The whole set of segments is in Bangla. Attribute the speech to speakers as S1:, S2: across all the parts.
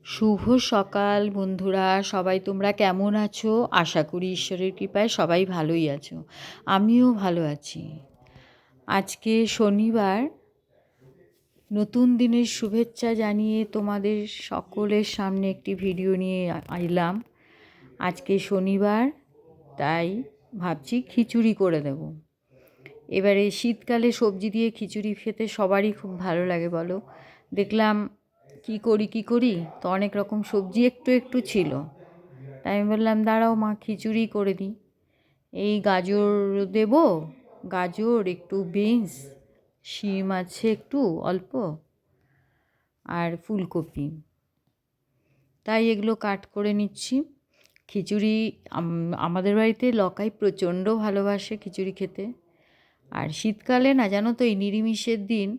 S1: শুভ সকাল বন্ধুরা, সবাই তোমরা কেমন আছো? আশা করি ঈশ্বরের কৃপায় সবাই ভালোই আছো। আমিও ভালো আছি। আজকে শনিবার, নতুন দিনের শুভেচ্ছা জানিয়ে তোমাদের সকলের সামনে একটি ভিডিও নিয়ে এলাম। আজকে শনিবার, তাই ভাবছি খিচুড়ি করে দেব। এবারে শীতকালে সবজি দিয়ে খিচুড়ি খেতে সবারই খুব ভালো লাগে বলো। দেখলাম কি করি তো অনেক রকম সবজি একটু একটু ছিল, তাই আমি বললাম দাঁড়াও মা খিচুড়ি করে দিই। এই গাজর দেব, গাজর একটু বিনস, শিম আছে একটু অল্প, আর ফুলকপি, তাই এগুলো কাট করে নিচ্ছি। খিচুড়ি আমাদের বাড়িতে লকাই প্রচণ্ড ভালোবাসে খিচুড়ি খেতে। আর শীতকালে না জানো তো, এই নিরামিষের দিন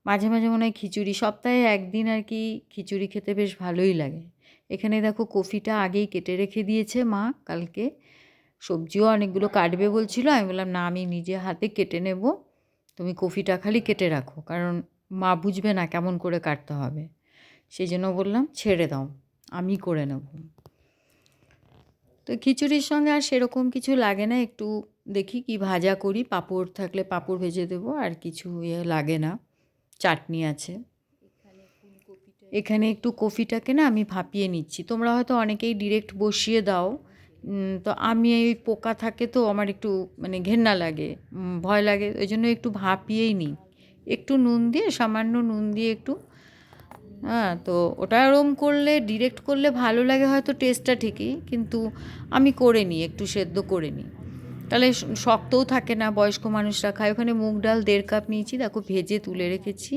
S1: মাঝে মাঝে মনে হয় খিচুড়ি, সপ্তাহে একদিন আর কি খিচুড়ি খেতে বেশ ভালোই লাগে। এখানে দেখো কফিটা আগেই কেটে রেখে দিয়েছে মা, কালকে সবজিও অনেকগুলো কাটবে বলছিল। আমি বললাম না, আমি নিজে হাতে কেটে নেব, তুমি কফিটা খালি কেটে রাখো, কারণ মা বুঝবে না কেমন করে কাটতে হবে। সেই জন্য বললাম ছেড়ে দাও, আমি করে নেব। তো খিচুড়ির সঙ্গে আর সেরকম কিছু লাগে না, একটু দেখি কি ভাজা করি, পাঁপড় থাকলে পাঁপড় ভেজে দেবো, আর কিছু লাগে না। চাটনি আছে। এখানে একটু কফিটাকে না আমি ভাপিয়ে নিচ্ছি। তোমরা হয়তো অনেকেই ডিরেক্ট বসিয়ে দাও, তো আমি এই পোকা থাকে তো আমার একটু মানে ঘেন্না লাগে, ভয় লাগে, ওই জন্য একটু ভাপিয়েই নিই। একটু নুন দিয়ে, সামান্য নুন দিয়ে একটু, হ্যাঁ। তো ওটা ওরম করলে, ডিরেক্ট করলে ভালো লাগে হয়তো টেস্টটা ঠিকই, কিন্তু আমি করে নিই, একটু সেদ্ধ করে নিই, তাহলে শক্তও থাকে না, বয়স্ক মানুষরা খায়। ওখানে মুগ ডাল 1.5 কাপ নিয়েছি, দেখো ভেজে তুলে রেখেছি।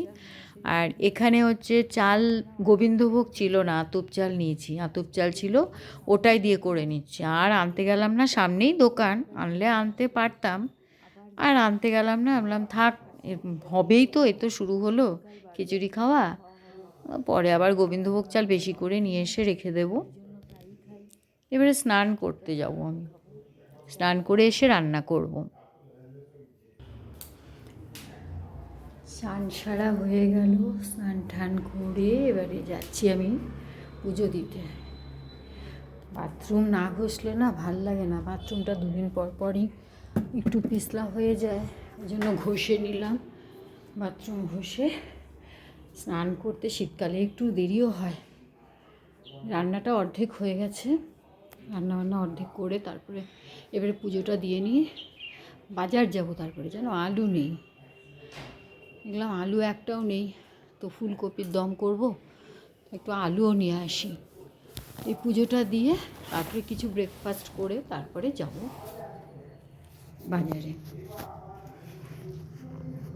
S1: আর এখানে হচ্ছে চাল, গোবিন্দভোগ ছিল না, আতপ চাল নিয়েছি, আতপ চাল ছিল, ওটাই দিয়ে করে নিচ্ছি। আর আনতে গেলাম না, সামনেই দোকান, আনলে আনতে পারতাম, আর আনতে গেলাম না। বললাম থাক, হবেই তো, এই তো শুরু হলো খিচুড়ি খাওয়া, পরে আবার গোবিন্দভোগ চাল বেশি করে নিয়ে এসে রেখে দেব। এবারে স্নান করতে যাব আমি, স্নান করে এসে রান্না করব। স্নান সারা হয়ে গেল, স্নান টান করে এবারে যাচ্ছি আমি পুজো দিতে। বাথরুম না ঘষলে না ভাল লাগে না, বাথরুমটা 2 দিন পর পরই একটু পিছলা হয়ে যায়, ওই জন্য ঘষে নিলাম। বাথরুম ঘষে স্নান করতে শীতকালে একটু দেরিও হয়। রান্নাটা অর্ধেক হয়ে গেছে, রান্নাবান্না অর্ধেক করে তারপরে এবারে পুজোটা দিয়ে নিয়ে বাজার যাব। তারপরে যেন আলু নেই, দেখলাম আলু একটাও নেই, তো ফুলকপির দম করব, একটু আলুও নিয়ে আসি। এই পুজোটা দিয়ে তারপরে কিছু ব্রেকফাস্ট করে তারপরে যাব বাজারে।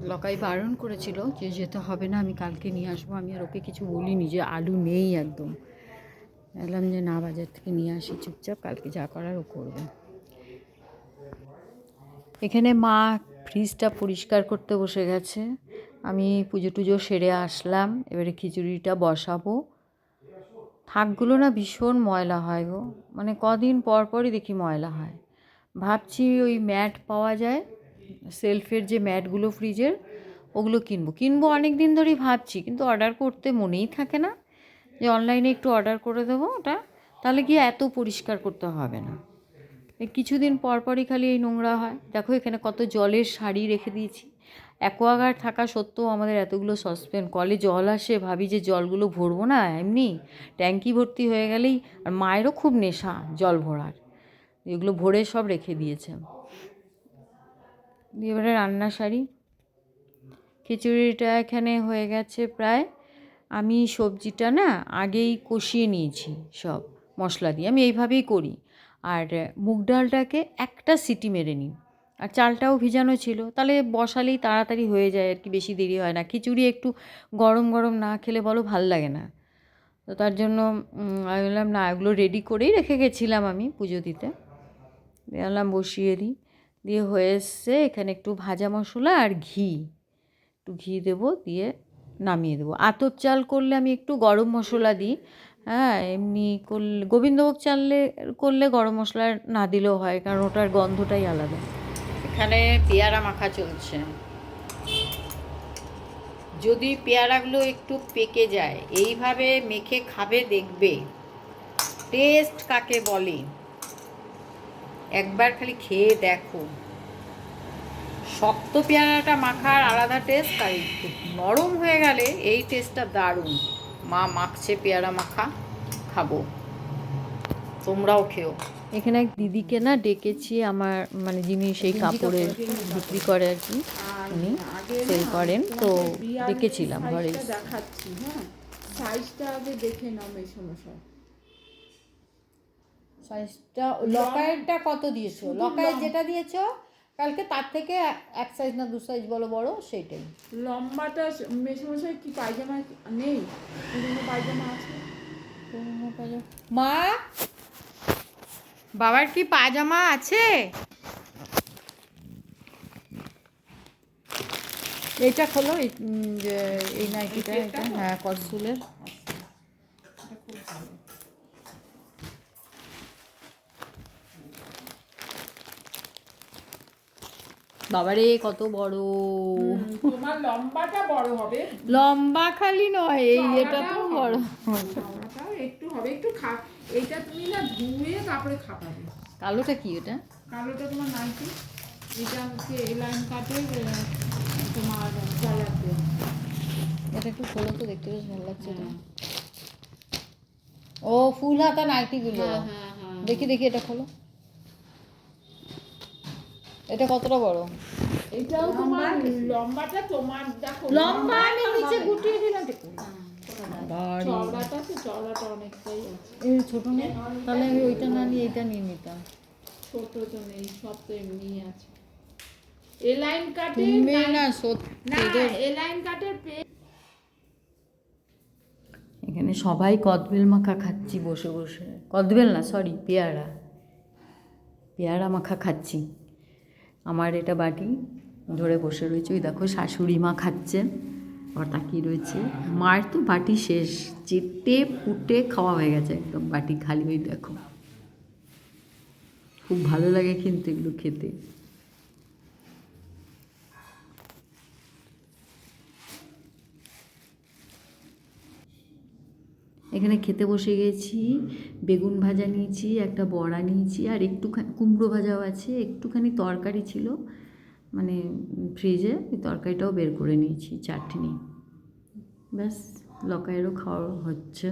S1: লকাই বারণ করেছিল যে যেতে হবে না, আমি কালকে নিয়ে আসবো। আমি আর ওকে কিছু বলিনি যে আলু নেই একদম, বললাম যে না, বাজার থেকে নিয়ে আসি চুপচাপ, কালকে যা করার ও করবে। এখানে মা ফ্রিজটা পরিষ্কার করতে বসে গেছে। আমি পুজো টুজো সেরে আসলাম, এবারে খিচুড়িটা বসাবো। থাকগুলো না ভীষণ ময়লা হয় গো, মানে কদিন পর পরই দেখি ময়লা হয়। ভাবছি ওই ম্যাট পাওয়া যায়, সেলফের যে ম্যাটগুলো ফ্রিজের, ওগুলো কিনবো অনেক দিন ধরেই ভাবছি, কিন্তু অর্ডার করতে মনেই থাকে না যে অনলাইনে একটু অর্ডার করে দেবো ওটা, তাহলে কি এত পরিষ্কার করতে হবে না। কিছুদিন পর পরই খালি এই নোংরা হয়। দেখো এখানে কত জলের শাড়ি রেখে দিয়েছি। অ্যাকোয়াগার্ড থাকা সত্ত্বেও আমাদের এতগুলো সসপ্যান, কলে জল আসে, ভাবি যে জলগুলো ভরবো না, এমনি ট্যাঙ্কি ভর্তি হয়ে গেলেই। আর মায়েরও খুব নেশা জল ভরার, এগুলো ভরে সব রেখে দিয়েছে। এবারে রান্না সারি। খিচুড়িটা এখানে হয়ে গেছে প্রায়। আমি সবজিটা না আগেই কষিয়ে নিয়েছি সব মশলা দিয়ে, আমি এইভাবেই করি। আর মুগ ডালটাকে একটা সিটি মেরে নিই, আর চালটাও ভিজানো ছিল, তাহলে বসালেই তাড়াতাড়ি হয়ে যায় আর কি, বেশি দেরি হয় না। খিচুড়ি একটু গরম গরম না খেলে বলো ভাল লাগে না, তো তার জন্য আমি বললাম না, এগুলো রেডি করেই রেখে গেছিলাম আমি পুজো দিতে। বললাম বসিয়ে দিই, দিয়ে হয়ে এসছে। এখানে একটু ভাজা মশলা আর ঘি, একটু ঘি দেবো, দিয়ে নামিয়ে দেবো। আতপ চাল করলে আমি একটু গরম মশলা দিই, হ্যাঁ। এমনি করলে, গোবিন্দভোগ চালে করলে গরম মশলা না দিলেও হয়, কারণ ওটার গন্ধটাই আলাদা। এখানে পেয়ারা মাখা চলছে, যদি পেয়ারাগুলো একটু পেকে যায় এইভাবে মেখে খাবে, দেখবে টেস্ট কাকে বলে। একবার খালি খেয়ে দেখো। শক্ত পেয়ারাটা মাখার আলাদা টেস্ট, আর একটু নরম হয়ে গেলে এই টেস্টটা দারুণ। মা মাখছে পেয়ারা মাখা, খাবো, তোমরাও খেও। এখানে এক দিদিকে না ডেকেছি, আমার মানে যিনি সেই কাপড়ের বিক্রি করে আর কি, উনি সেল করেন, তো ডেকেছিলাম ঘরে।
S2: দেখাচ্ছি, হ্যাঁ সাইজটা আগে দেখে নাও মেশামশাই।
S1: সাইজটা লকারেরটা কত দিয়েছো? লকারের যেটা দিয়েছো কালকে তার থেকে এক সাইজ না দু সাইজ বলো বড়, সেইটাই।
S2: লম্বাটা মেশামশাই কি পায়জামা নেই? পুরনো পায়জামা আছে?
S1: পুরনো পায়জামা মা, বাবার কি পায়জামা আছে? এইটা খোলো, এই নাইটিটা, এটা হ্যাঁ কটসুলের। বাবারে কত বড়!
S2: তোমার লম্বাটা বড় হবে।
S1: লম্বা খালি নয়, এই এটা তো বড়।
S2: চওড়াটাও একটু হবে, একটু এইটা তুমি না ধুয়ে তারপরে খাপাবে।
S1: কালোটা কি ওটা?
S2: কালোটা তোমার নাইটি, এটা হচ্ছে এলাইন কাটের তোমার কলার দেওয়া।
S1: এটা একটু খোলো তো, দেখতে বেশ ভালো লাগছে এটা। ও ফুল হাতা নাইটিগুলো, দেখি দেখি এটা খোলো। এটা কতটা বড়?
S2: এটাও তোমার লম্বাটা তোমার দেখো,
S1: লম্বা আমি নিচে গুটিয়ে দিলাম।
S2: চওড়াটা তো চওড়াটা অনেকটাই আছে।
S1: এই ছোট নেই, তাহলে আমি ওইটা না নিয়ে এটা নিয়ে নিতাম।
S2: ছোট তো নেই, সব তো এমনিই আছে। এলাইন কাটে
S1: না সত্যি,
S2: না এলাইন কাটের
S1: এখানে সবাই কদবেল মাখা খাচ্ছি বসে বসে। কদবেল না, সরি, পেয়ারা, পেয়ারা মাখা খাচ্ছি। আমার এটা বাটি ধরে বসে রয়েছে, ওই দেখো শাশুড়ি মা খাচ্ছে, আর তাকিয়ে রয়েছে। মায়ের তো বাটি শেষ, চেটে পুটে খাওয়া হয়ে গেছে, একদম বাটি খালি। ওই দেখো, খুব ভালো লাগে কিন্তু এগুলো খেতে। এখানে খেতে বসে গেছি, বেগুন ভাজা নিয়েছি, একটা বড়া নিয়েছি, আর একটুখানি কুমড়ো ভাজাও আছে, একটুখানি তরকারি ছিল মানে ফ্রিজে, ওই তরকারিটাও বের করে নিয়েছি, চাটনি, ব্যাস। লকায়েরও খাওয়া হচ্ছে।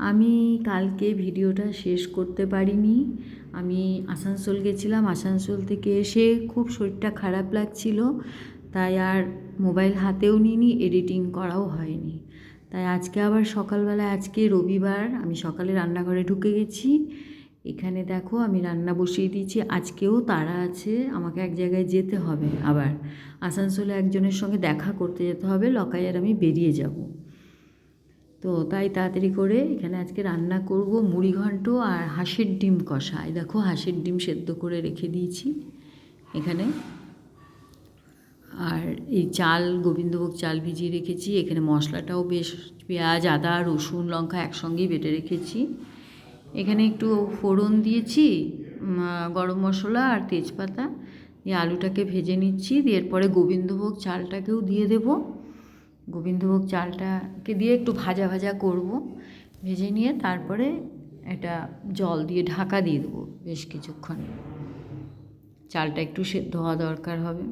S1: আমি কালকে ভিডিওটা শেষ করতে পারিনি। আমি আসানসোল গেছিলাম, আসানসোল থেকে এসে খুব শরীরটা খারাপ লাগছিল, তাই আর মোবাইল হাতেও নিইনি, এডিটিং করাও হয়নি। তাই আজকে আবার সকালবেলা, আজকে রবিবার, আমি সকালে রান্নাঘরে ঢুকে গেছি। এখানে দেখো আমি রান্না বসিয়ে দিয়েছি। আজকেও তাড়া আছে, আমাকে এক জায়গায় যেতে হবে, আবার আসানসোলে একজনের সঙ্গে দেখা করতে যেতে হবে, লকাই আর আমি বেরিয়ে যাব। তো তাই তাড়াতাড়ি করে এখানে আজকে রান্না করব মুড়িঘণ্ট আর হাঁসের ডিম কষা। এই দেখো হাঁসের ডিম সেদ্ধ করে রেখে দিয়েছি এখানে, আর এই চাল, গোবিন্দভোগ চাল ভিজিয়ে রেখেছি। এখানে মশলাটাও বেশ, পেঁয়াজ, আদা, রসুন, লঙ্কা একসঙ্গেই বেটে রেখেছি। এখানে একটু ফোড়ন দিয়েছি, গরম মশলা আর তেজপাতা দিয়ে আলুটাকে ভেজে নিচ্ছি, দিয়ে এরপরে গোবিন্দভোগ চালটাকেও দিয়ে দেবো। গোবিন্দভোগ চালটাকে দিয়ে একটু ভাজা ভাজা করব, ভেজে নিয়ে তারপরে এটা জল দিয়ে ঢাকা দিয়ে দেবো বেশ কিছুক্ষণ, চালটা একটু সেদ্ধ হওয়া দরকার হবে।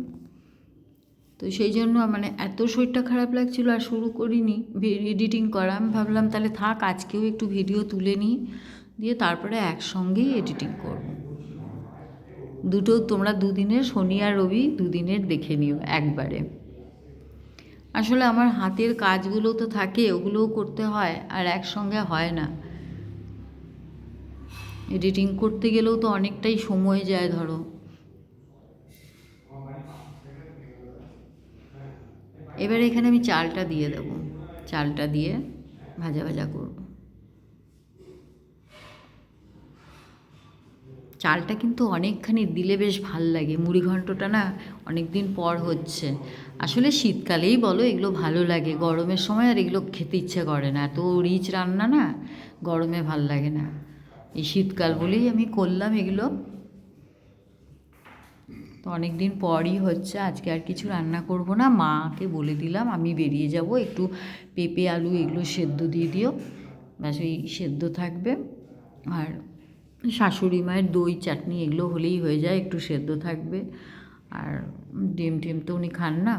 S1: তো সেই জন্য মানে এত শরীরটা খারাপ লাগছিল আর শুরু করিনি এডিটিং করা। আমি ভাবলাম তাহলে থাক, আজকেও একটু ভিডিও তুলে নিই, দিয়ে তারপরে একসঙ্গেই এডিটিং করব। দুটো তোমরা দুদিনের, শনি আর রবি দুদিনের দেখে নিও একবারে। আসলে আমার হাতের কাজগুলো তো থাকে, ওগুলোও করতে হয়, আর একসঙ্গে হয় না। এডিটিং করতে গেলেও তো অনেকটাই সময় যায় ধরো। এবার এখানে আমি চালটা দিয়ে দেবো, চালটা দিয়ে ভাজা ভাজা করব। চালটা কিন্তু অনেকখানি দিলে বেশ ভাল লাগে, মুড়িঘণ্টটা না অনেক দিন পর হচ্ছে। আসলে শীতকালেই বলো এগুলো ভালো লাগে, গরমের সময় আর এগুলো খেতে ইচ্ছে করে না, এত রিচ রান্না না, গরমে ভাল লাগে না। এই শীতকাল বলেই আমি করলাম এগুলো। তো অনেক দিন পরই হচ্ছে, আজকে আর কিছু রান্না করব না, মাকে বলে দিলাম আমি বেরিয়ে যাব, একটু পেঁপে আলু এগুলো সেদ্ধ দিয়ে দিও, ব্যাস ওই সেদ্ধ থাকবে। আর শাশুড়ি মায়ের দই চাটনি এগুলো হলেই হয়ে যায়, একটু সেদ্ধ থাকবে। আর ডিম টিম তো উনি খান না।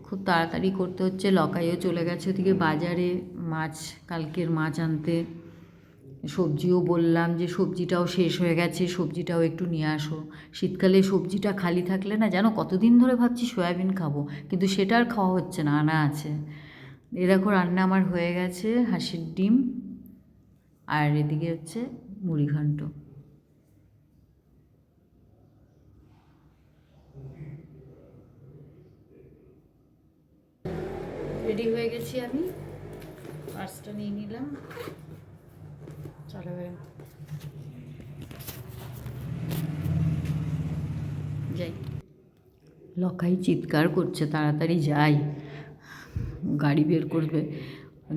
S1: খুব তাড়াতাড়ি করতে হচ্ছে, লকাইও চলে গেছে ওদিকে বাজারে মাছ, কালকের মাছ আনতে। সবজিও বললাম যে সবজিটাও শেষ হয়ে গেছে, সবজিটাও একটু নিয়ে আসো। শীতকালে সবজিটা খালি থাকলে না, জানো কতদিন ধরে ভাবছি সয়াবিন খাবো, কিন্তু সেটা আর খাওয়া হচ্ছে না, আনা আছে। এ দেখো রান্না আমার হয়ে গেছে, হাঁসের ডিম আর এদিকে হচ্ছে মুড়ি ঘন্ট। রেডি হয়ে গেছি আমি, পার্সটা নিয়ে নিলাম, চলো যাই। লকাই চিৎকার করছে তাড়াতাড়ি যাই, গাড়ি বের করবে।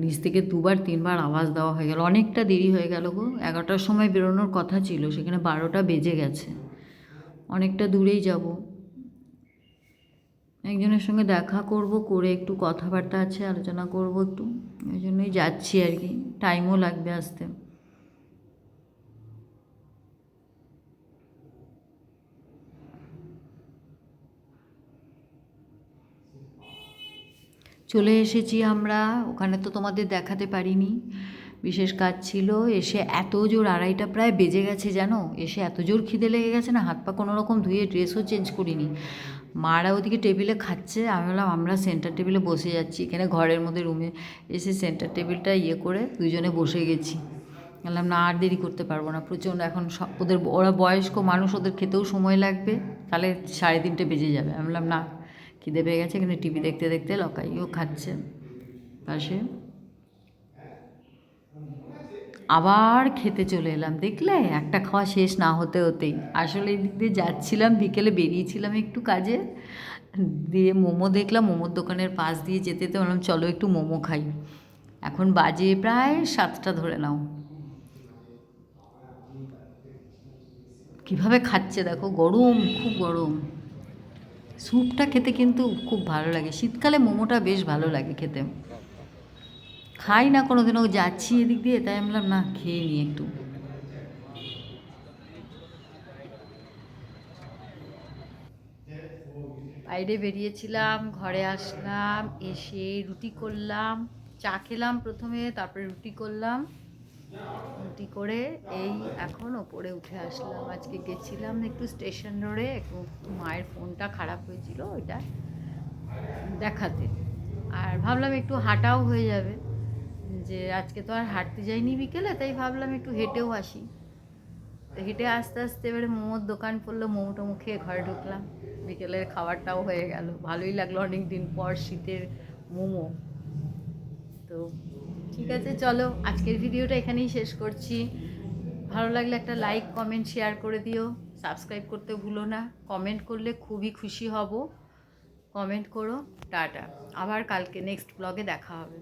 S1: নিচ থেকে দুবার তিনবার আওয়াজ দেওয়া হয়ে গেল, অনেকটা দেরি হয়ে গেল গো। 11টার সময় বেরোনোর কথা ছিল, সেখানে 12টা বেজে গেছে, অনেকটা দূরেই যাব। একজনের সঙ্গে দেখা করব, করে একটু কথাবার্তা আছে, আলোচনা করব একটু, ওই জন্যই যাচ্ছি আর কি, টাইমও লাগবে আসতে। চলে এসেছি আমরা, ওখানে তো তোমাদের দেখাতে পারিনি, বিশেষ কাজ ছিল। এসে এত জোর 2:30 প্রায় বেজে গেছে জানো, এসে এত জোর খিদে লেগে গেছে না, হাত পা কোনো রকম ধুয়ে ড্রেসও চেঞ্জ করিনি। মারা ওদিকে টেবিলে খাচ্ছে, আমি বললাম আমরা সেন্টার টেবিলে বসে যাচ্ছি, এখানে ঘরের মধ্যে রুমে এসে সেন্টার টেবিলটা করে দুজনে বসে গেছি। বললাম না আর দেরি করতে পারবো না, প্রচণ্ড এখন ওদের, ওরা বয়স্ক মানুষ, ওদের খেতেও সময় লাগবে, তাহলে 3:30 বেজে যাবে। আমি বললাম না, খিদে পেয়ে গেছে, এখানে টিভি দেখতে দেখতে লকাইও খাচ্ছে পাশে। আবার খেতে চলে এলাম, দেখলে একটা খাওয়া শেষ না হতে হতেই। আসলে এই দিক দিয়ে যাচ্ছিলাম, বিকেলে বেরিয়েছিলাম একটু কাজে, দিয়ে মোমো দেখলাম, মোমোর দোকানের পাশ দিয়ে যেতে যেতে বললাম চলো একটু মোমো খাই। এখন বাজে প্রায় 7টা ধরে নাও। কীভাবে খাচ্ছে দেখো, গরম, খুব গরম। স্যুপটা খেতে কিন্তু খুব ভালো লাগে, শীতকালে মোমোটা বেশ ভালো লাগে খেতে। খাই না কোনো দিনও, যাচ্ছি এদিক দিয়ে, তাই আমি বললাম না খেয়ে নিই একটু। বাইরে বেরিয়েছিলাম, ঘরে আসলাম, এসে রুটি করলাম, চা খেলাম প্রথমে, তারপরে রুটি করলাম, রুটি করে এই এখন ওপরে উঠে আসলাম। আজকে গেছিলাম একটু স্টেশন রোডে, একটু মায়ের ফোনটা খারাপ হয়েছিল ওইটা দেখাতে, আর ভাবলাম একটু হাঁটাও হয়ে যাবে, যে আজকে তো আর হাঁটতে যাইনি বিকেলে, তাই ভাবলাম একটু হেঁটেও আসি। তো হেঁটে আস্তে আস্তে এবারে মোমোর দোকান পড়লো, মোমো টোমো খেয়ে ঘরে ঢুকলাম, বিকেলের খাবারটাও হয়ে গেল, ভালোই লাগলো অনেক দিন পর শীতের মোমো। তো ঠিক আছে, চলো আজকের ভিডিওটা এখানেই শেষ করছি। ভালো লাগলে একটা লাইক কমেন্ট শেয়ার করে দিও, সাবস্ক্রাইব করতে ভুলো না, কমেন্ট করলে খুবই খুশি হব, কমেন্ট করো। টাটা, আবার কালকে নেক্সট ব্লগে দেখা হবে।